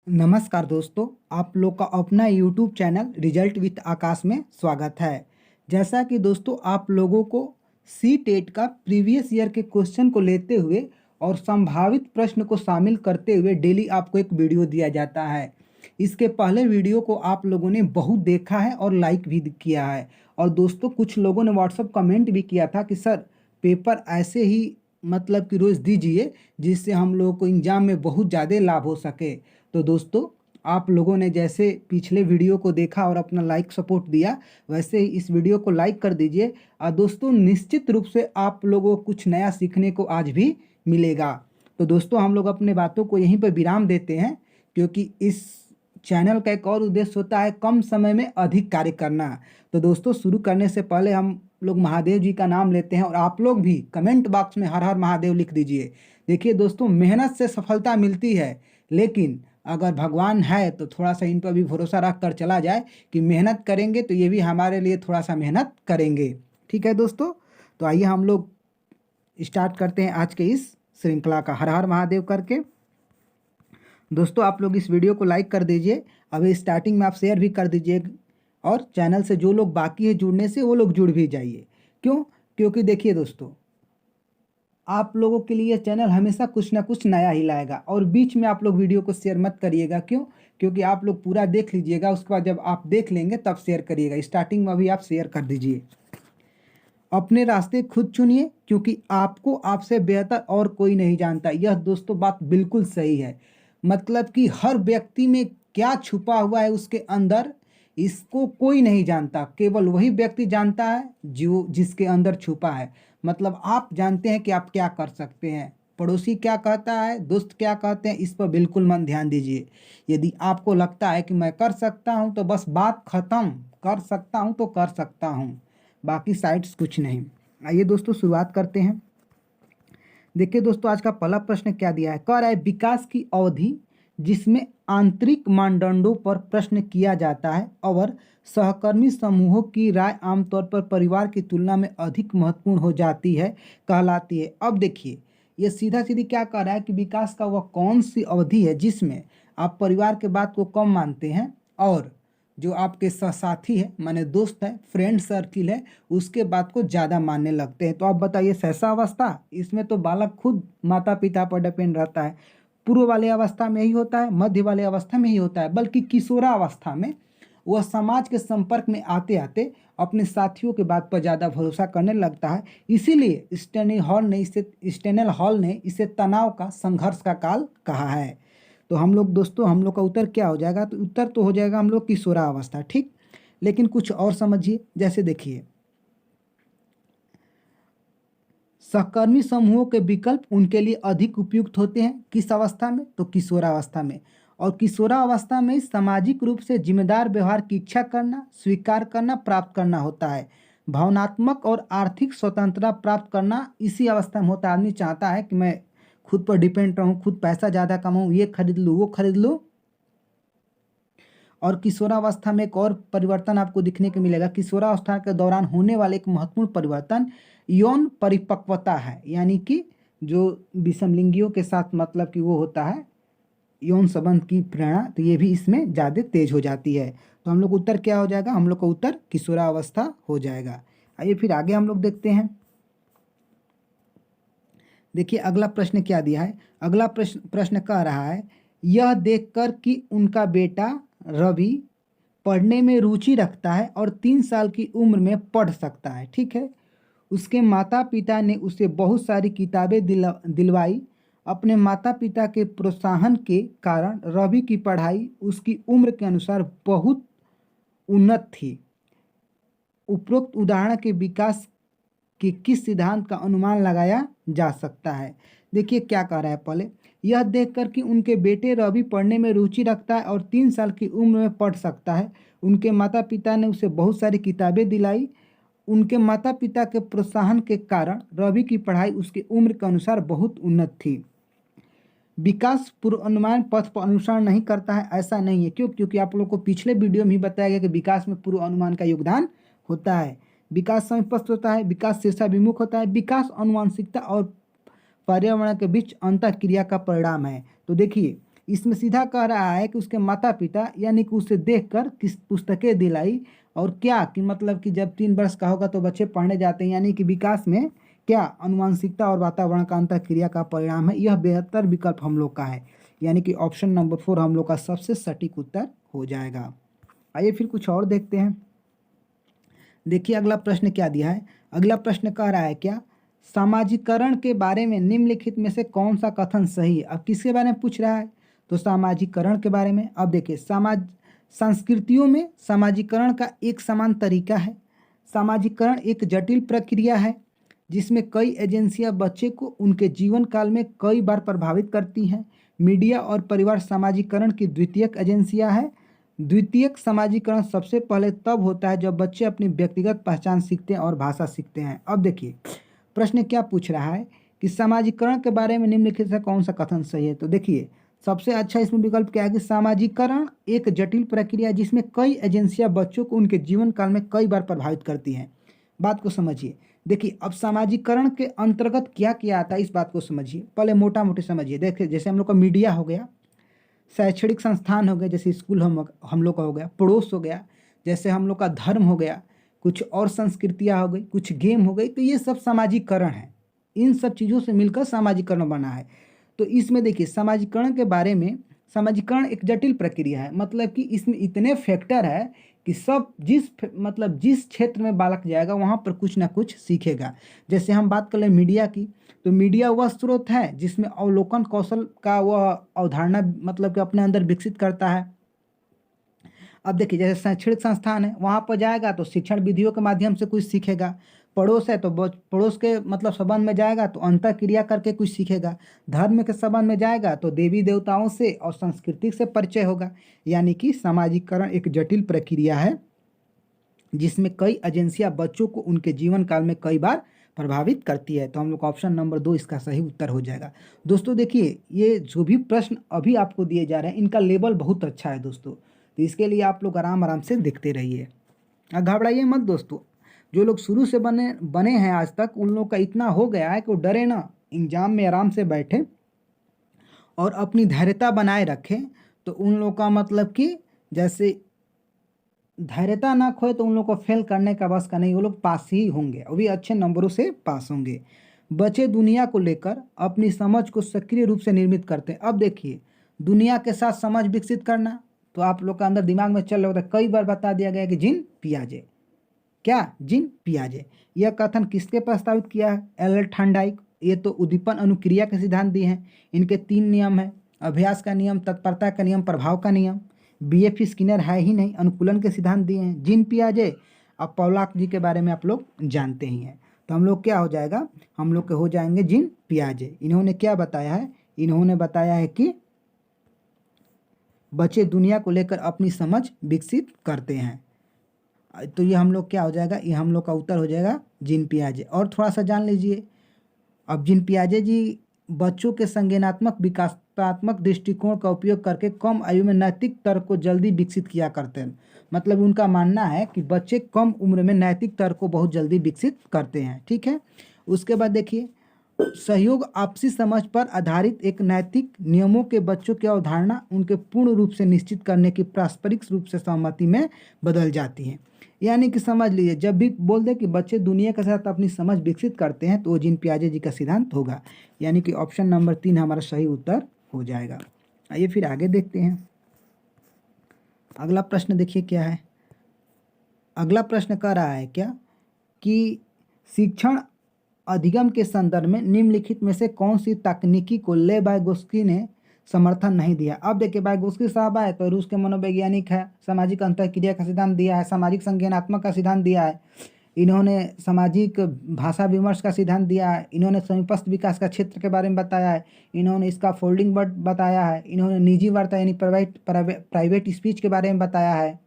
नमस्कार दोस्तों, आप लोग का अपना यूट्यूब चैनल रिजल्ट विथ आकाश में स्वागत है। जैसा कि दोस्तों आप लोगों को सी टेट का प्रीवियस ईयर के क्वेश्चन को लेते हुए और संभावित प्रश्न को शामिल करते हुए डेली आपको एक वीडियो दिया जाता है। इसके पहले वीडियो को आप लोगों ने बहुत देखा है और लाइक भी किया है। और दोस्तों कुछ लोगों ने व्हाट्सअप कमेंट भी किया था कि सर पेपर ऐसे ही मतलब कि रोज़ दीजिए जिससे हम लोगों को एग्जाम में बहुत ज़्यादा लाभ हो सके। तो दोस्तों आप लोगों ने जैसे पिछले वीडियो को देखा और अपना लाइक सपोर्ट दिया, वैसे ही इस वीडियो को लाइक कर दीजिए। और दोस्तों निश्चित रूप से आप लोगों को कुछ नया सीखने को आज भी मिलेगा। तो दोस्तों हम लोग अपने बातों को यहीं पर विराम देते हैं, क्योंकि इस चैनल का एक और उद्देश्य होता है कम समय में अधिक कार्य करना। तो दोस्तों शुरू करने से पहले हम लोग महादेव जी का नाम लेते हैं और आप लोग भी कमेंट बॉक्स में हर हर महादेव लिख दीजिए। देखिए दोस्तों, मेहनत से सफलता मिलती है, लेकिन अगर भगवान है तो थोड़ा सा इन पर भी भरोसा रख कर चला जाए कि मेहनत करेंगे तो ये भी हमारे लिए थोड़ा सा मेहनत करेंगे। ठीक है दोस्तों, तो आइए हम लोग स्टार्ट करते हैं आज के इस श्रृंखला का हर हर महादेव करके। दोस्तों आप लोग इस वीडियो को लाइक कर दीजिए, अभी स्टार्टिंग में आप शेयर भी कर दीजिए, और चैनल से जो लोग बाकी है जुड़ने से वो लोग जुड़ भी जाइए। क्यों? क्योंकि देखिए दोस्तों, आप लोगों के लिए चैनल हमेशा कुछ ना कुछ नया ही लाएगा। और बीच में आप लोग वीडियो को शेयर मत करिएगा। क्यों? क्योंकि आप लोग पूरा देख लीजिएगा, उसके बाद जब आप देख लेंगे तब शेयर करिएगा। स्टार्टिंग में भी आप शेयर कर दीजिए। अपने रास्ते खुद चुनिए, क्योंकि आपको आपसे बेहतर और कोई नहीं जानता। यह दोस्तों बात बिल्कुल सही है। मतलब कि हर व्यक्ति में क्या छुपा हुआ है उसके अंदर, इसको कोई नहीं जानता। केवल वही व्यक्ति जानता है जो जिसके अंदर छुपा है। मतलब आप जानते हैं कि आप क्या कर सकते हैं। पड़ोसी क्या कहता है, दोस्त क्या कहते हैं, इस पर बिल्कुल मन ध्यान दीजिए। यदि आपको लगता है कि मैं कर सकता हूं तो बस बात खत्म, कर सकता हूं तो कर सकता हूं, बाकी साइड्स कुछ नहीं। आइए दोस्तों शुरुआत करते हैं। देखिए दोस्तों आज का पहला प्रश्न क्या दिया है। कह रहा है विकास की अवधि जिसमें आंतरिक मानदंडों पर प्रश्न किया जाता है और सहकर्मी समूहों की राय आमतौर पर परिवार की तुलना में अधिक महत्वपूर्ण हो जाती है, कहलाती है। अब देखिए ये सीधा सीधी क्या कह रहा है कि विकास का वह कौन सी अवधि है जिसमें आप परिवार के बात को कम मानते हैं और जो आपके सहसाथी है माने दोस्त है, फ्रेंड सर्किल है, उसके बात को ज़्यादा मानने लगते हैं। तो आप बताइए कैसा अवस्था, इसमें तो बालक खुद माता पिता पर डिपेंड रहता है। पूर्व वाले अवस्था में ही होता है, मध्य वाले अवस्था में ही होता है, बल्कि किशोरा अवस्था में वह समाज के संपर्क में आते आते अपने साथियों के बात पर ज़्यादा भरोसा करने लगता है। इसीलिए स्टेनल हॉल ने इसे तनाव का, संघर्ष का काल कहा है। तो हम लोग दोस्तों, हम लोग का उत्तर क्या हो जाएगा? तो उत्तर तो हो जाएगा हम लोग किशोरावस्था। ठीक, लेकिन कुछ और समझिए। जैसे देखिए सहकर्मी समूहों के विकल्प उनके लिए अधिक उपयुक्त होते हैं किस अवस्था में? तो किशोरावस्था में। और किशोरावस्था में सामाजिक रूप से जिम्मेदार व्यवहार की इच्छा करना, स्वीकार करना, प्राप्त करना होता है। भावनात्मक और आर्थिक स्वतंत्रता प्राप्त करना इसी अवस्था में होता है। आदमी चाहता है कि मैं खुद पर डिपेंड रहूं, खुद पैसा ज़्यादा कमाऊं, ये खरीद लूँ, वो खरीद लूँ। और किशोरावस्था में एक और परिवर्तन आपको दिखने को मिलेगा। किशोरावस्था के दौरान होने वाले एक महत्वपूर्ण परिवर्तन यौन परिपक्वता है, यानी कि जो विषमलिंगियों के साथ मतलब कि वो होता है यौन संबंध की प्रेरणा, तो ये भी इसमें ज़्यादा तेज हो जाती है। तो हम लोग उत्तर क्या हो जाएगा? हम लोग का उत्तर किशोरावस्था हो जाएगा। आइए फिर आगे हम लोग देखते हैं। देखिए अगला प्रश्न क्या दिया है। अगला प्रश्न कह रहा है यह देखकर कि उनका बेटा रवि पढ़ने में रुचि रखता है और 3 साल की उम्र में पढ़ सकता है, ठीक है, उसके माता पिता ने उसे बहुत सारी किताबें दिलवाई। अपने माता पिता के प्रोत्साहन के कारण रवि की पढ़ाई उसकी उम्र के अनुसार बहुत उन्नत थी। उपरोक्त उदाहरण के विकास कि किस सिद्धांत का अनुमान लगाया जा सकता है। देखिए क्या कह रहा है। पहले यह देखकर कि उनके बेटे रवि पढ़ने में रुचि रखता है और 3 साल की उम्र में पढ़ सकता है, उनके माता पिता ने उसे बहुत सारी किताबें दिलाई। उनके माता पिता के प्रोत्साहन के कारण रवि की पढ़ाई उसकी उम्र के अनुसार बहुत उन्नत थी। विकास पूर्वानुमान पथ पर अनुसरण नहीं करता है, ऐसा नहीं है। क्यों? क्योंकि आप लोगों को पिछले वीडियो में ही बताया गया कि विकास में पूर्वानुमान का योगदान होता है। विकास समस्पष्ट होता है, विकास शीर्षाभिमुख होता है, विकास आनुवंशिकता और पर्यावरण के बीच अंतःक्रिया का परिणाम है। तो देखिए इसमें सीधा कह रहा है कि उसके माता पिता यानी कि उसे देखकर किस पुस्तकें दिलाई और क्या कि मतलब कि जब 3 वर्ष का होगा तो बच्चे पढ़ने जाते हैं, यानी कि विकास में क्या आनुवंशिकता और वातावरण का अंतःक्रिया का परिणाम है। यह बेहतर विकल्प हम लोग का है, यानी कि ऑप्शन नंबर 4 हम लोग का सबसे सटीक उत्तर हो जाएगा। आइए फिर कुछ और देखते हैं। देखिए अगला प्रश्न क्या दिया है। अगला प्रश्न कह रहा है क्या, सामाजिकरण के बारे में निम्नलिखित में से कौन सा कथन सही है। अब किसके बारे में पूछ रहा है, तो सामाजिकरण के बारे में। अब देखिए संस्कृतियों में सामाजिकरण का एक समान तरीका है। सामाजिकरण एक जटिल प्रक्रिया है जिसमें कई एजेंसियां बच्चे को उनके जीवन काल में कई बार प्रभावित करती हैं। मीडिया और परिवार सामाजिकरण की द्वितीयक एजेंसियां हैं। द्वितीयक सामाजिकरण सबसे पहले तब होता है जब बच्चे अपनी व्यक्तिगत पहचान सीखते हैं और भाषा सीखते हैं। अब देखिए प्रश्न क्या पूछ रहा है कि सामाजिकरण के बारे में निम्नलिखित से कौन सा कथन सही है। तो देखिए सबसे अच्छा इसमें विकल्प क्या है कि सामाजिकरण एक जटिल प्रक्रिया जिसमें कई एजेंसियां बच्चों को उनके जीवन काल में कई बार प्रभावित करती हैं। बात को समझिए। देखिए अब सामाजिकरण के अंतर्गत क्या किया आता है इस बात को समझिए, पहले मोटा मोटी समझिए। देखिए जैसे हम लोग का मीडिया हो गया, शैक्षणिक संस्थान हो गए जैसे स्कूल हम लोग का हो गया, पड़ोस हो गया, जैसे हम लोग का धर्म हो गया, कुछ और संस्कृतियाँ हो गई, कुछ गेम हो गई, तो ये सब सामाजिकरण है। इन सब चीज़ों से मिलकर सामाजिकरण बना है। तो इसमें देखिए सामाजिकरण के बारे में, सामाजिकरण एक जटिल प्रक्रिया है, मतलब कि इसमें इतने फैक्टर है कि सब जिस क्षेत्र में बालक जाएगा वहाँ पर कुछ ना कुछ सीखेगा। जैसे हम बात कर लें मीडिया की, तो मीडिया वह स्रोत है जिसमें अवलोकन कौशल का वह अवधारणा मतलब कि अपने अंदर विकसित करता है। अब देखिए जैसे शैक्षणिक संस्थान है वहाँ पर जाएगा तो शिक्षण विधियों के माध्यम से कुछ सीखेगा। पड़ोस है तो पड़ोस के मतलब संबंध में जाएगा तो अंतर क्रिया करके कुछ सीखेगा। धर्म के संबंध में जाएगा तो देवी देवताओं से और संस्कृति से परिचय होगा। यानी कि सामाजिकरण एक जटिल प्रक्रिया है जिसमें कई एजेंसियां बच्चों को उनके जीवन काल में कई बार प्रभावित करती है। तो हम लोग ऑप्शन नंबर 2 इसका सही उत्तर हो जाएगा। दोस्तों देखिए ये जो भी प्रश्न अभी आपको दिए जा रहे हैं इनका लेवल बहुत अच्छा है दोस्तों, तो इसके लिए आप लोग आराम आराम से देखते रहिए, घबराइए मत दोस्तों। जो लोग शुरू से बने हैं आज तक उन लोग का इतना हो गया है कि वो डरे ना, एग्जाम में आराम से बैठे और अपनी धैर्यता बनाए रखें। तो उन लोग का मतलब कि जैसे धैर्यता ना खोए तो उन लोग को फेल करने का बस का नहीं, वो लोग पास ही होंगे, वो भी अच्छे नंबरों से पास होंगे। बच्चे दुनिया को लेकर अपनी समझ को सक्रिय रूप से निर्मित करते हैं। अब देखिए दुनिया के साथ समझ विकसित करना, तो आप लोग का अंदर दिमाग में चल रहा होता है, कई बार बता दिया गया कि जीन पियाजे, क्या जीन पियाजे। यह कथन किसके प्रस्तावित किया है, एल ठंडाइक। ये तो उद्दीपन अनुक्रिया के सिद्धांत दिए हैं। इनके 3 नियम है, अभ्यास का नियम, तत्परता का नियम, प्रभाव का नियम। BF स्किनर है ही नहीं, अनुकूलन के सिद्धांत दिए हैं। जीन पियाजे अब पौलाक जी के बारे में आप लोग जानते ही हैं। तो हम लोग क्या हो जाएगा, हम लोग के हो जाएंगे जीन पियाजे। इन्होंने क्या बताया है, इन्होंने बताया है कि बच्चे दुनिया को लेकर अपनी समझ विकसित करते हैं। तो ये हम लोग क्या हो जाएगा, ये हम लोग का उत्तर हो जाएगा जीन पियाजे। और थोड़ा सा जान लीजिए, अब जीन पियाजे जी बच्चों के संज्ञानात्मक विकासात्मक दृष्टिकोण का उपयोग करके कम आयु में नैतिक तर्क को जल्दी विकसित किया करते हैं। मतलब उनका मानना है कि बच्चे कम उम्र में नैतिक तर्क को बहुत जल्दी विकसित करते हैं। ठीक है, उसके बाद देखिए सहयोग आपसी समझ पर आधारित एक नैतिक नियमों के बच्चों की अवधारणा उनके पूर्ण रूप से निश्चित करने की पारस्परिक रूप से सहमति में बदल जाती है। यानी कि समझ लीजिए जब भी बोल दे कि बच्चे दुनिया के साथ अपनी समझ विकसित करते हैं तो वो जीन पियाजे जी का सिद्धांत होगा। यानी कि ऑप्शन नंबर 3 हमारा सही उत्तर हो जाएगा। आइए फिर आगे देखते हैं। अगला प्रश्न देखिए क्या है। अगला प्रश्न कह रहा है क्या कि शिक्षण अधिगम के संदर्भ में निम्नलिखित में से कौन सी तकनीकी को ले वाइगोत्स्की ने समर्थन नहीं दिया। अब देखिए वाइगोत्स्की साहब आए तो रूस के मनोवैज्ञानिक है, सामाजिक अंतःक्रिया का सिद्धांत दिया है, सामाजिक संज्ञानात्मक का सिद्धांत दिया है, इन्होंने सामाजिक भाषा विमर्श का सिद्धांत दिया है, इन्होंने समीपस्थ विकास का क्षेत्र के बारे में बताया है, इन्होंने इसका फोल्डिंग वर्ड बताया है, इन्होंने निजी वार्ता यानी प्राइवेट स्पीच के बारे में बताया है।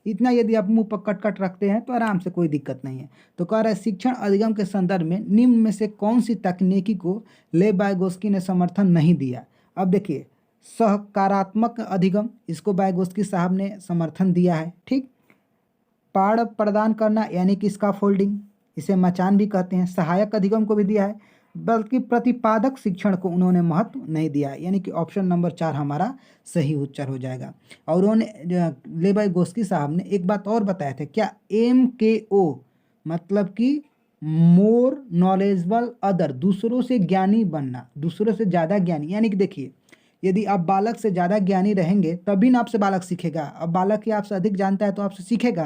इतना यदि आप मुंह पर कट कट रखते हैं तो आराम से कोई दिक्कत नहीं है। तो कह रहा है शिक्षण अधिगम के संदर्भ में निम्न में से कौन सी तकनीकी को ले वाइगोत्स्की ने समर्थन नहीं दिया। अब देखिए सहकारात्मक अधिगम, इसको वाइगोत्स्की साहब ने समर्थन दिया है। ठीक, पाड़ प्रदान करना यानी कि स्कैफोल्डिंग, इसे मचान भी कहते हैं। सहायक अधिगम को भी दिया है। बल्कि प्रतिपादक शिक्षण को उन्होंने महत्व नहीं दिया, यानी कि ऑप्शन नंबर 4 हमारा सही उत्तर हो जाएगा। और उन्होंने लेबाइगोस्की साहब ने एक बात और बताया था, क्या MKO मतलब कि मोर नॉलेजेबल अदर, दूसरों से ज्ञानी बनना, दूसरों से ज़्यादा ज्ञानी। यानी कि देखिए, यदि आप बालक से ज़्यादा ज्ञानी रहेंगे तभी ना आपसे बालक सीखेगा। अब बालक ही आपसे अधिक जानता है तो आपसे सीखेगा।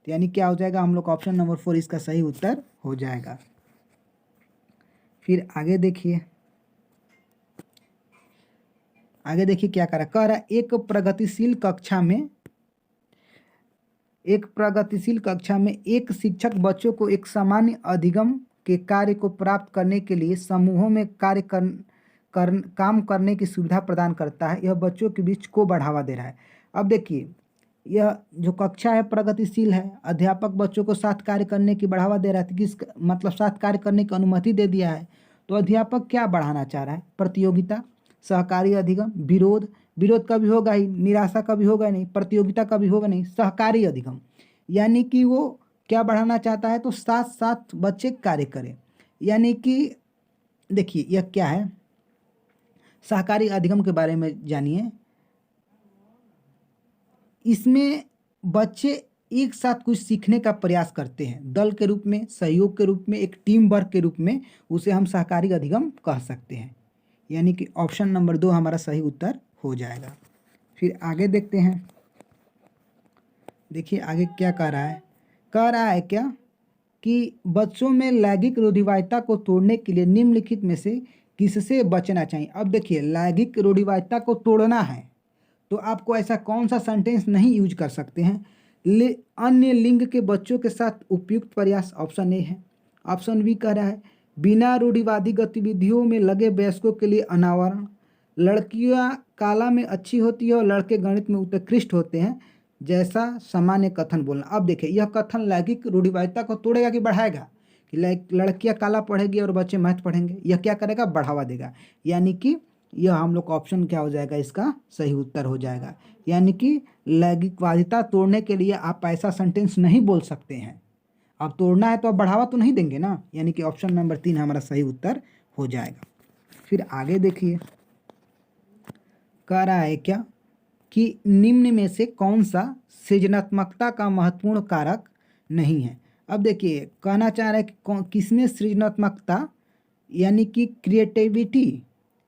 तो यानी क्या हो जाएगा, हम लोग ऑप्शन नंबर 4 इसका सही उत्तर हो जाएगा। फिर आगे देखिए, आगे देखिए क्या कह रहा है, एक प्रगतिशील कक्षा में एक शिक्षक बच्चों को एक सामान्य अधिगम के कार्य को प्राप्त करने के लिए समूहों में काम करने की सुविधा प्रदान करता है। यह बच्चों के बीच को बढ़ावा दे रहा है। अब देखिए, यह जो कक्षा है प्रगतिशील है, अध्यापक बच्चों को साथ कार्य करने की बढ़ावा दे रहा है, किस मतलब साथ कार्य करने की अनुमति दे दिया है। तो अध्यापक क्या बढ़ाना चाह रहा है, प्रतियोगिता, सहकारी अधिगम, विरोध, विरोध कभी होगा ही, निराशा कभी होगा नहीं, प्रतियोगिता कभी होगा नहीं, सहकारी अधिगम। यानी कि वो क्या बढ़ाना चाहता है, तो साथ साथ बच्चे कार्य करें। यानी कि देखिए यह क्या है, सहकारी अधिगम के बारे में जानिए। इसमें बच्चे एक साथ कुछ सीखने का प्रयास करते हैं, दल के रूप में, सहयोग के रूप में, एक टीम वर्क के रूप में, उसे हम सहकारी अधिगम कह सकते हैं। यानी कि ऑप्शन नंबर 2 हमारा सही उत्तर हो जाएगा। फिर आगे देखते हैं, देखिए आगे क्या कह रहा है क्या कि बच्चों में लैंगिक रूढ़िवादिता को तोड़ने के लिए निम्नलिखित में से किससे बचना चाहिए। अब देखिए, लैंगिक रूढ़िवादिता को तोड़ना है तो आपको ऐसा कौन सा सेंटेंस नहीं यूज कर सकते हैं, अन्य लिंग के बच्चों के साथ उपयुक्त प्रयास, ऑप्शन ए है। ऑप्शन बी कह रहा है बिना रूढ़िवादी गतिविधियों में लगे वयस्कों के लिए अनावरण, लड़कियां कला में अच्छी होती है और लड़के गणित में उत्कृष्ट होते हैं जैसा सामान्य कथन बोलना। अब देखिए, यह कथन लैंगिक रूढ़िवादिता को तोड़ेगा कि बढ़ाएगा, कि लड़कियां कला पढ़ेगी और बच्चे मैथ पढ़ेंगे, यह क्या करेगा, बढ़ावा देगा। यानी कि यह हम लोग का ऑप्शन क्या हो जाएगा, इसका सही उत्तर हो जाएगा। यानी कि लैंगिकवादिता तोड़ने के लिए आप ऐसा सेंटेंस नहीं बोल सकते हैं। अब तोड़ना है तो आप बढ़ावा तो नहीं देंगे ना। यानी कि ऑप्शन नंबर 3 हमारा सही उत्तर हो जाएगा। फिर आगे देखिए, कह रहा है क्या कि निम्न में से कौन सा सृजनात्मकता का महत्वपूर्ण कारक नहीं है। अब देखिए, कहना चाह रहा है कि किसमें सृजनात्मकता यानी कि क्रिएटिविटी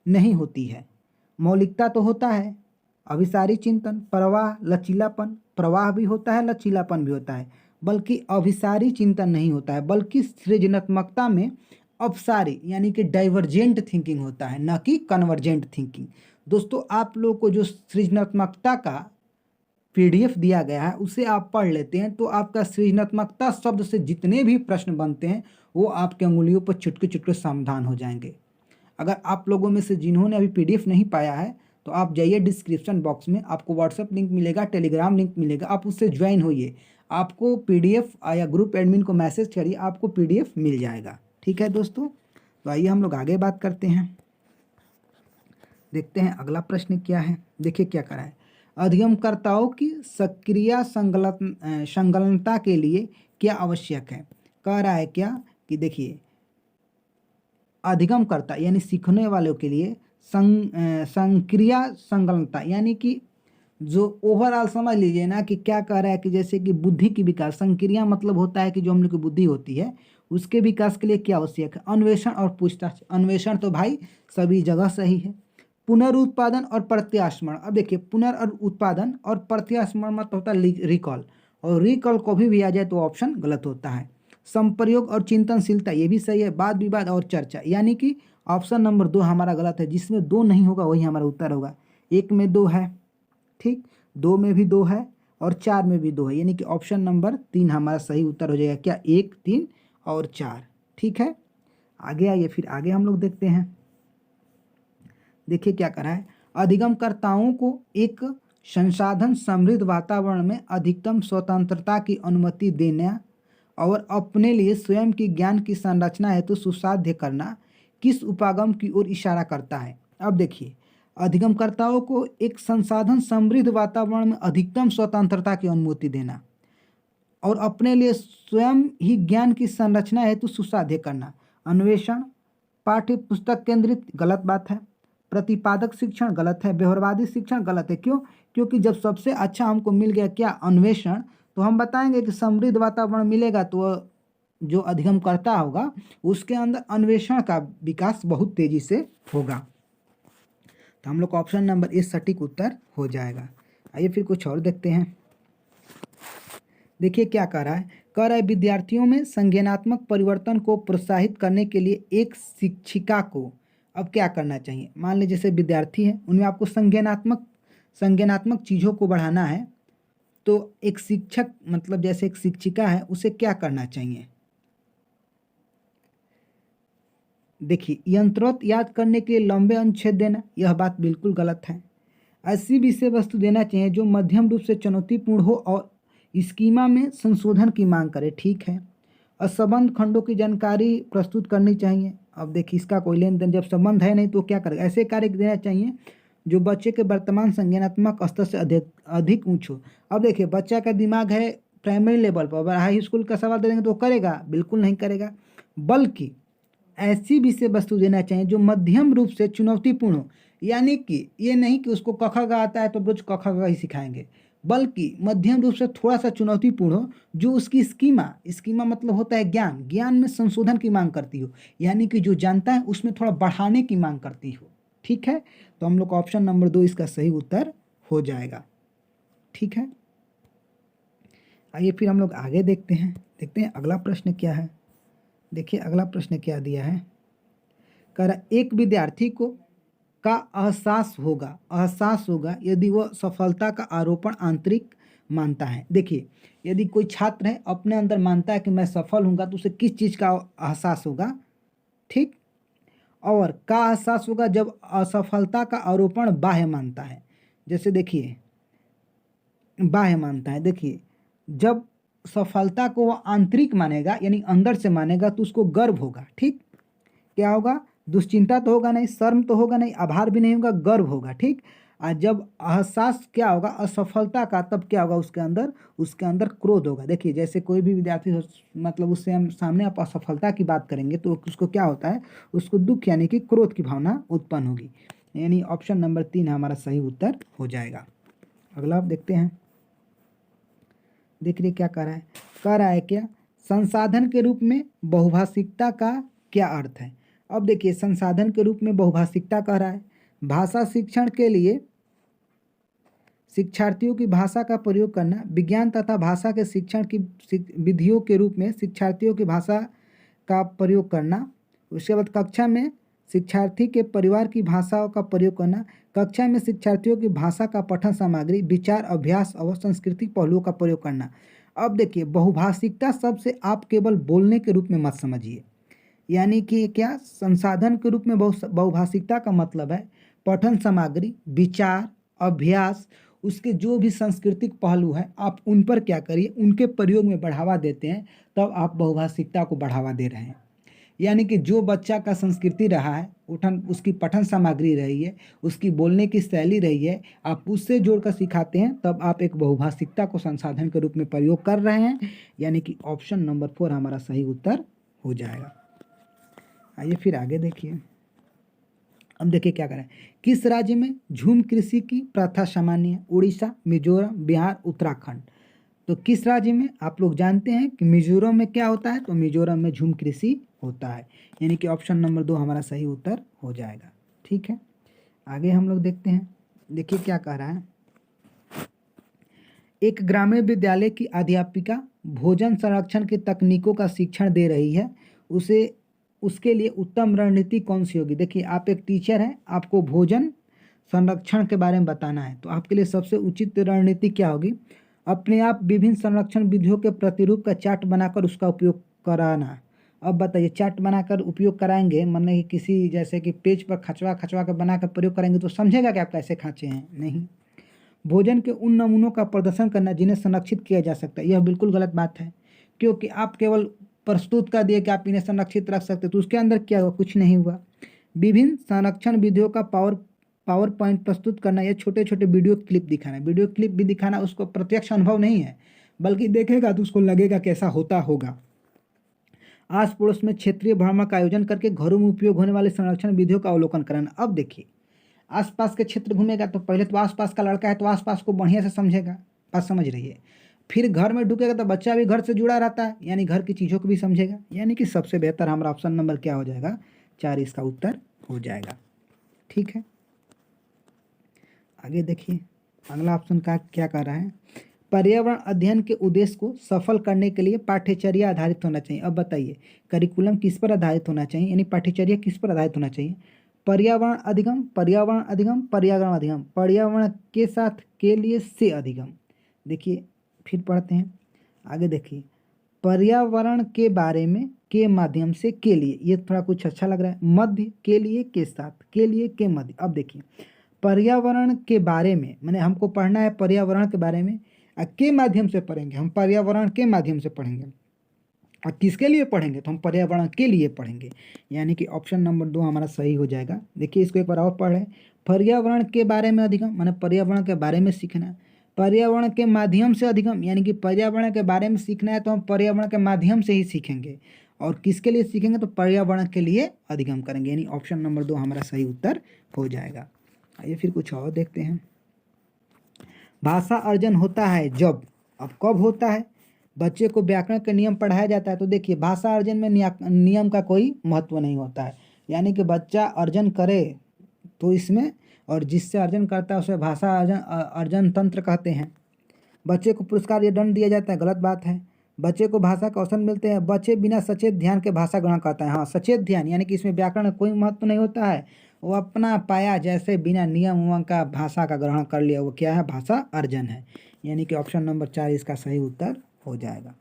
नहीं होती है। मौलिकता तो होता है, अभिसारी चिंतन, प्रवाह, लचीलापन, प्रवाह भी होता है, लचीलापन भी होता है, बल्कि अभिसारी चिंतन नहीं होता है। बल्कि सृजनात्मकता में अपसारी यानी कि डाइवर्जेंट थिंकिंग होता है, न कि कन्वर्जेंट थिंकिंग। दोस्तों, आप लोग को जो सृजनात्मकता का PDF दिया गया है उसे आप पढ़ लेते हैं तो आपका सृजनात्मकता शब्द से जितने भी प्रश्न बनते हैं वो आपके उंगलियों पर चुटके चुटके समाधान हो जाएंगे। अगर आप लोगों में से जिन्होंने अभी PDF नहीं पाया है तो आप जाइए डिस्क्रिप्शन बॉक्स में, आपको व्हाट्सएप लिंक मिलेगा, टेलीग्राम लिंक मिलेगा, आप उससे ज्वाइन होइए। आपको PDF या ग्रुप एडमिन को मैसेज करिए, आपको PDF मिल जाएगा। ठीक है दोस्तों, तो आइए हम लोग आगे बात करते हैं। देखते हैं अगला प्रश्न क्या है। देखिए क्या करा है, अधिगमकर्ताओं की सक्रिय संलग्नता के लिए क्या आवश्यक है। कह रहा है क्या कि देखिए, अधिगमकर्ता यानी सीखने वालों के लिए सक्रिय संलग्नता यानी कि जो ओवरऑल समझ लीजिए ना कि क्या कह रहा है कि जैसे कि बुद्धि की विकास, सक्रिय मतलब होता है कि जो हम लोग की बुद्धि होती है उसके विकास के लिए क्या आवश्यक है, अन्वेषण और पूछताछ। अन्वेषण तो भाई सभी जगह सही है। पुनरुत्पादन और प्रत्यास्मरण। अब देखिए, पुनरुत्पादन और प्रत्यास्मरण मतलब होता है रिकॉल, और रिकॉल को भी आ जाए तो ऑप्शन गलत होता है। संप्रयोग और चिंतनशीलता ये भी सही है। वाद विवाद और चर्चा, यानी कि ऑप्शन नंबर 2 हमारा गलत है। जिसमें 2 नहीं होगा वही हमारा उत्तर होगा। 1 में 2 है, ठीक, 2 में भी 2 है और 4 में भी 2 है, यानी कि ऑप्शन नंबर 3 हमारा सही उत्तर हो जाएगा। क्या, 1, 3 और 4। ठीक है, आगे आइए, फिर आगे हम लोग देखते हैं। देखिए क्या करा है, अधिगमकर्ताओं को एक संसाधन समृद्ध वातावरण में अधिकतम स्वतंत्रता की अनुमति देना और अपने लिए स्वयं की ज्ञान की संरचना हेतु सुसाध्य करना किस उपागम की ओर इशारा करता है। अब देखिए, अधिगमकर्ताओं को एक संसाधन समृद्ध वातावरण में अधिकतम स्वतंत्रता की अनुमति देना और अपने लिए स्वयं ही ज्ञान की संरचना हेतु सुसाध्य करना, अन्वेषण, पाठ्य पुस्तक केंद्रित, गलत बात है। प्रतिपादक शिक्षण, गलत है। व्यवहारवादी शिक्षण, गलत है। क्यों? क्योंकि जब सबसे अच्छा हमको मिल गया क्या, अन्वेषण, तो हम बताएंगे कि समृद्ध वातावरण मिलेगा तो जो अधिगम करता होगा उसके अंदर अन्वेषण का विकास बहुत तेजी से होगा। तो हम लोग का ऑप्शन नंबर ए सटीक उत्तर हो जाएगा। आइए फिर कुछ और देखते हैं। देखिए क्या कह रहा है, कह रहा है विद्यार्थियों में संज्ञानात्मक परिवर्तन को प्रोत्साहित करने के लिए एक शिक्षिका को अब क्या करना चाहिए। मान लीजिए जैसे विद्यार्थी हैं, उनमें आपको संज्ञानात्मक चीज़ों को बढ़ाना है, तो एक शिक्षक मतलब जैसे एक शिक्षिका है उसे क्या करना चाहिए। देखिए, यंत्रोक्त याद करने के लिए लंबे अनुच्छेद देना, यह बात बिल्कुल गलत है। ऐसी विषय वस्तु देना चाहिए जो मध्यम रूप से चुनौतीपूर्ण हो और स्कीमा में संशोधन की मांग करे, ठीक है। असंबद्ध खंडों की जानकारी प्रस्तुत करनी चाहिए। अब देखिए इसका कोई लेन देन, जब संबंध है नहीं तो क्या करेगा। ऐसे कार्य देना चाहिए जो बच्चे के वर्तमान संज्ञानात्मक स्तर से अधिक ऊंच हो। अब देखिए बच्चा का दिमाग है प्राइमरी लेवल पर, अगर हाई स्कूल का सवाल दे देंगे तो वो करेगा, बिल्कुल नहीं करेगा। बल्कि ऐसी विषय वस्तु देना चाहिए जो मध्यम रूप से चुनौतीपूर्ण हो, यानी कि ये नहीं कि उसको क ख ग आता है तो रोज क ख ग ही सिखाएंगे, बल्कि मध्यम रूप से थोड़ा सा चुनौतीपूर्ण हो, जो उसकी स्कीमा मतलब होता है ज्ञान में संशोधन की मांग करती हो, यानी कि जो जानता है उसमें थोड़ा बढ़ाने की मांग करती हो, ठीक है। तो हम लोग का ऑप्शन नंबर 2 इसका सही उत्तर हो जाएगा, ठीक है। आइए फिर हम लोग आगे देखते हैं अगला प्रश्न क्या है। देखिए अगला प्रश्न क्या दिया है, कह रहा एक विद्यार्थी को का एहसास होगा यदि वह सफलता का आरोपण आंतरिक मानता है। देखिए यदि कोई छात्र है अपने अंदर मानता है कि मैं सफल हूँगा तो उसे किस चीज़ का एहसास होगा, ठीक। और का एहसास होगा जब असफलता का आरोपण बाह्य मानता है। जैसे देखिए बाह्य मानता है, देखिए जब सफलता को वह आंतरिक मानेगा यानी अंदर से मानेगा तो उसको गर्व होगा, ठीक। क्या होगा, दुश्चिंता तो होगा नहीं, शर्म तो होगा नहीं, आभार भी नहीं होगा, गर्व होगा, ठीक। और जब एहसास क्या होगा असफलता का, तब क्या होगा उसके अंदर क्रोध होगा। देखिए जैसे कोई भी विद्यार्थी मतलब उससे हम सामने आप असफलता की बात करेंगे तो उसको क्या होता है, उसको दुख यानी कि क्रोध की भावना उत्पन्न होगी। यानी ऑप्शन नंबर 3 हमारा सही उत्तर हो जाएगा। अगला आप देखते हैं। देखिए क्या कह रहा है क्या, संसाधन के रूप में बहुभाषिकता का क्या अर्थ है। अब देखिए संसाधन के रूप में बहुभाषिकता कह रहा है भाषा शिक्षण के लिए शिक्षार्थियों की भाषा का प्रयोग करना, विज्ञान तथा भाषा के शिक्षण की विधियों के रूप में शिक्षार्थियों की भाषा का प्रयोग करना। उसके बाद कक्षा में शिक्षार्थी के परिवार की भाषाओं का प्रयोग करना, कक्षा में शिक्षार्थियों की भाषा का पठन सामग्री, विचार अभ्यास और सांस्कृतिक पहलुओं का प्रयोग करना। अब देखिए बहुभाषिकता शब्द से आप केवल बोलने के रूप में मत समझिए, यानी कि क्या संसाधन के रूप में बहुभाषिकता का मतलब है पठन सामग्री, विचार अभ्यास, उसके जो भी सांस्कृतिक पहलू हैं आप उन पर क्या करिए, उनके प्रयोग में बढ़ावा देते हैं, तब आप बहुभाषिकता को बढ़ावा दे रहे हैं। यानी कि जो बच्चा का संस्कृति रहा है उसकी पठन सामग्री रही है, उसकी बोलने की शैली रही है, आप उससे जोड़कर सिखाते हैं, तब आप एक बहुभाषिकता को संसाधन के रूप में प्रयोग कर रहे हैं। यानी कि ऑप्शन नंबर 4 हमारा सही उत्तर हो जाएगा। आइए फिर आगे देखिए। अब देखिए क्या करें, किस राज्य में झूम कृषि की प्रथा सामान्य है। उड़ीसा, मिजोरम, बिहार, उत्तराखंड। तो किस राज्य में, आप लोग जानते हैं कि मिजोरम में क्या होता है, तो मिजोरम में झूम कृषि होता है। यानी कि ऑप्शन नंबर 2 हमारा सही उत्तर हो जाएगा, ठीक है। आगे हम लोग देखते हैं। देखिए क्या कह रहा है, एक ग्रामीण विद्यालय की अध्यापिका भोजन संरक्षण की तकनीकों का शिक्षण दे रही है, उसके लिए उत्तम रणनीति कौन सी होगी। देखिए आप एक टीचर हैं, आपको भोजन संरक्षण के बारे में बताना है, तो आपके लिए सबसे उचित रणनीति क्या होगी, अपने आप विभिन्न संरक्षण विधियों के प्रतिरूप का चार्ट बनाकर उसका उपयोग कराना। अब बताइए चार्ट बनाकर उपयोग कराएंगे, माने किसी जैसे कि पेज पर खचवा कर बनाकर प्रयोग करेंगे तो समझेगा कि आप कैसे खाँचे हैं, नहीं। भोजन के उन नमूनों का प्रदर्शन करना जिन्हें संरक्षित किया जा सकता है, यह बिल्कुल गलत बात है, क्योंकि आप केवल प्रस्तुत कर दिए कि आप इन्हें संरक्षित रख सकते, तो उसके अंदर क्या हुआ, कुछ नहीं हुआ। विभिन्न संरक्षण विधियों का पावर पॉइंट प्रस्तुत करना या छोटे छोटे वीडियो क्लिप दिखाना, वीडियो क्लिप भी दिखाना उसको प्रत्यक्ष अनुभव नहीं है, बल्कि देखेगा तो उसको लगेगा कैसा होता होगा। आस पड़ोस में क्षेत्रीय भ्रमण का आयोजन करके घरों में उपयोग होने वाले संरक्षण विधियों का अवलोकन कराना। अब देखिए, आसपास के क्षेत्र घूमेगा तो पहले तो आसपास का लड़का है तो आसपास को बढ़िया से समझेगा, बात समझ रही है। फिर घर में ढुकेगा तो बच्चा भी घर से जुड़ा रहता है, यानी घर की चीज़ों को भी समझेगा। यानी कि सबसे बेहतर हमारा ऑप्शन नंबर क्या हो जाएगा, 4 इसका उत्तर हो जाएगा। ठीक है, आगे देखिए अगला ऑप्शन का क्या कर रहा है। पर्यावरण अध्ययन के उद्देश्य को सफल करने के लिए पाठ्यचर्या आधारित होना चाहिए। अब बताइए करिकुलम किस पर आधारित होना चाहिए, यानी पाठ्यचर्या किस पर आधारित होना चाहिए। पर्यावरण अधिगम, पर्यावरण अधिगम, पर्यावरण अधिगम, पर्यावरण के साथ के लिए से अधिगम। देखिए फिर पढ़ते हैं, आगे देखिए पर्यावरण के बारे में के माध्यम से के लिए, ये थोड़ा कुछ अच्छा लग रहा है। मध्य के लिए के साथ, के लिए के मध्य। अब देखिए पर्यावरण के बारे में मैंने हमको पढ़ना है पर्यावरण के बारे में, के माध्यम से पढ़ेंगे हम, पर्यावरण के माध्यम से पढ़ेंगे। और किसके लिए पढ़ेंगे तो हम पर्यावरण के लिए पढ़ेंगे, यानी कि ऑप्शन नंबर 2 हमारा सही हो जाएगा। देखिए इसको एक बार और पढ़ें, पर्यावरण के बारे में अधिगम माने पर्यावरण के बारे में सीखना, पर्यावरण के माध्यम से अधिगम यानी कि पर्यावरण के बारे में सीखना है तो हम पर्यावरण के माध्यम से ही सीखेंगे, और किसके लिए सीखेंगे तो पर्यावरण के लिए अधिगम करेंगे, यानी ऑप्शन नंबर 2 हमारा सही उत्तर हो जाएगा। आइए फिर कुछ और देखते हैं। भाषा अर्जन होता है जब, अब कब होता है, बच्चे को व्याकरण के नियम पढ़ाया जाता है तो देखिए भाषा अर्जन में नियम का कोई महत्व नहीं होता है, यानी कि बच्चा अर्जन करे तो इसमें, और जिससे अर्जन करता है उसे भाषा अर्जन तंत्र कहते हैं। बच्चे को पुरस्कार या दंड दिया जाता है, गलत बात है। बच्चे को भाषा के अवसर मिलते हैं, बच्चे बिना सचेत ध्यान के भाषा ग्रहण करता है। हाँ सचेत ध्यान यानी कि इसमें व्याकरण का कोई महत्व नहीं होता है, वो अपना पाया जैसे बिना नियम का भाषा का ग्रहण कर लिया, वो क्या है, भाषा अर्जन है, यानी कि ऑप्शन नंबर 4 इसका सही उत्तर हो जाएगा।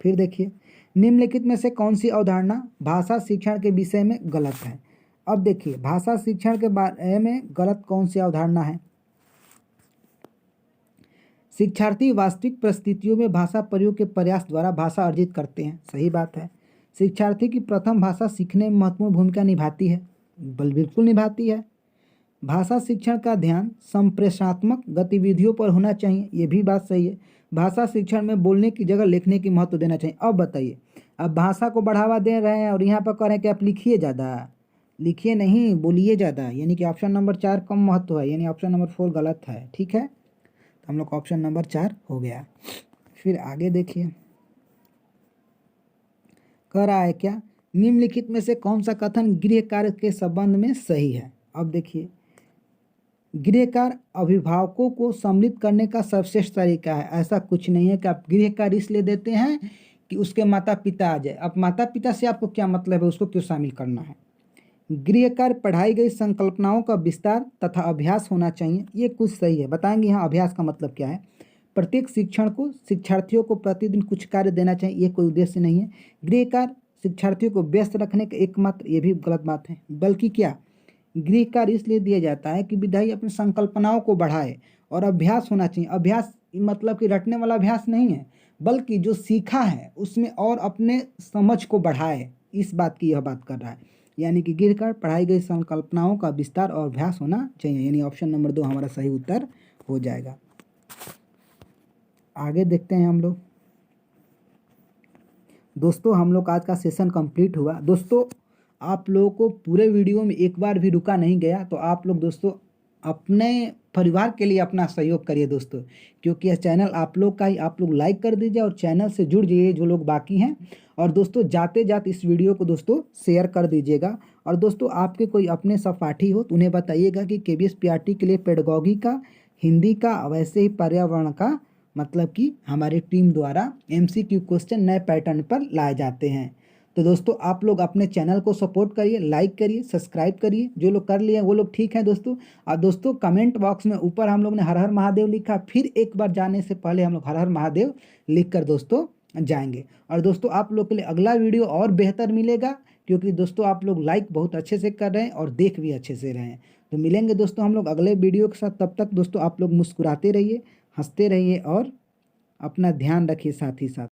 फिर देखिए निम्नलिखित में से कौन सी अवधारणा भाषा शिक्षण के विषय में गलत है। अब देखिए भाषा शिक्षण के बारे में गलत कौन सी अवधारणा है। शिक्षार्थी वास्तविक परिस्थितियों में भाषा प्रयोग के प्रयास द्वारा भाषा अर्जित करते हैं, सही बात है। शिक्षार्थी की प्रथम भाषा सीखने में महत्वपूर्ण भूमिका निभाती है, बिल्कुल निभाती है। भाषा शिक्षण का ध्यान संप्रेषणात्मक गतिविधियों पर होना चाहिए, ये भी बात सही है। भाषा शिक्षण में बोलने की जगह लिखने की महत्व देना चाहिए। अब बताइए, अब भाषा को बढ़ावा दे रहे हैं और यहाँ पर कह रहे हैं कि आप लिखिए ज़्यादा, लिखिए नहीं बोलिए ज़्यादा, यानी कि ऑप्शन नंबर 4 कम महत्व है, यानी ऑप्शन नंबर 4 गलत है। ठीक है, तो हम लोग का ऑप्शन नंबर 4 हो गया। फिर आगे देखिए कह रहा है क्या, निम्नलिखित में से कौन सा कथन गृह कार्य के संबंध में सही है। अब देखिए गृह कार्य अभिभावकों को सम्मिलित करने का सर्वश्रेष्ठ तरीका है, ऐसा कुछ नहीं है कि आप गृह कार्य इसलिए देते हैं कि उसके माता पिता आ जाए। अब माता पिता से आपको क्या मतलब है, उसको क्यों शामिल करना है। गृह कार्य पढ़ाई गई संकल्पनाओं का विस्तार तथा अभ्यास होना चाहिए, ये कुछ सही है। बताएंगे यहाँ अभ्यास का मतलब क्या है। प्रत्येक शिक्षण को शिक्षार्थियों को प्रतिदिन कुछ कार्य देना चाहिए, ये कोई उद्देश्य नहीं है। गृह कार्य शिक्षार्थियों को व्यस्त रखने का एकमात्र, ये भी गलत बात है। बल्कि क्या, गृह कार्य इसलिए दिया जाता है कि विद्यार्थी अपनी संकल्पनाओं को बढ़ाए, और अभ्यास होना चाहिए। अभ्यास मतलब कि रटने वाला अभ्यास नहीं है, बल्कि जो सीखा है उसमें और अपने समझ को बढ़ाए, इस बात की यह बात कर रहा है। यानी कि गृह कार्य पढ़ाई गई संकल्पनाओं का विस्तार और अभ्यास होना चाहिए, यानी ऑप्शन नंबर 2 हमारा सही उत्तर हो जाएगा। आगे देखते हैं हम लोग। दोस्तों हम लोग आज का सेशन कंप्लीट हुआ। दोस्तों आप लोगों को पूरे वीडियो में एक बार भी रुका नहीं गया, तो आप लोग दोस्तों अपने परिवार के लिए अपना सहयोग करिए दोस्तों, क्योंकि यह चैनल आप लोग का ही। आप लोग लाइक कर दीजिए और चैनल से जुड़ जाइए जो लोग बाकी हैं, और दोस्तों जाते जाते इस वीडियो को दोस्तों शेयर कर दीजिएगा। और दोस्तों आपके कोई अपने सहपाठी हो तो उन्हें बताइएगा कि KVS PRT के लिए पेडागॉजी का, हिंदी का, वैसे ही पर्यावरण का, मतलब कि हमारी टीम द्वारा MCQ क्वेश्चन नए पैटर्न पर लाए जाते हैं। तो दोस्तों आप लोग अपने चैनल को सपोर्ट करिए, लाइक करिए, सब्सक्राइब करिए। जो लोग कर लिए वो लोग ठीक है दोस्तों। और दोस्तों कमेंट बॉक्स में ऊपर हम लोग ने हर हर महादेव लिखा, फिर एक बार जाने से पहले हम लोग हर हर महादेव लिख कर दोस्तों जाएंगे। और दोस्तों आप लोग के लिए अगला वीडियो और बेहतर मिलेगा, क्योंकि दोस्तों आप लोग लाइक बहुत अच्छे से कर रहे हैं और देख भी अच्छे से रहे हैं। तो मिलेंगे दोस्तों हम लोग अगले वीडियो के साथ। तब तक दोस्तों आप लोग मुस्कुराते रहिए, हंसते रहिए और अपना ध्यान रखिए साथ ही साथ।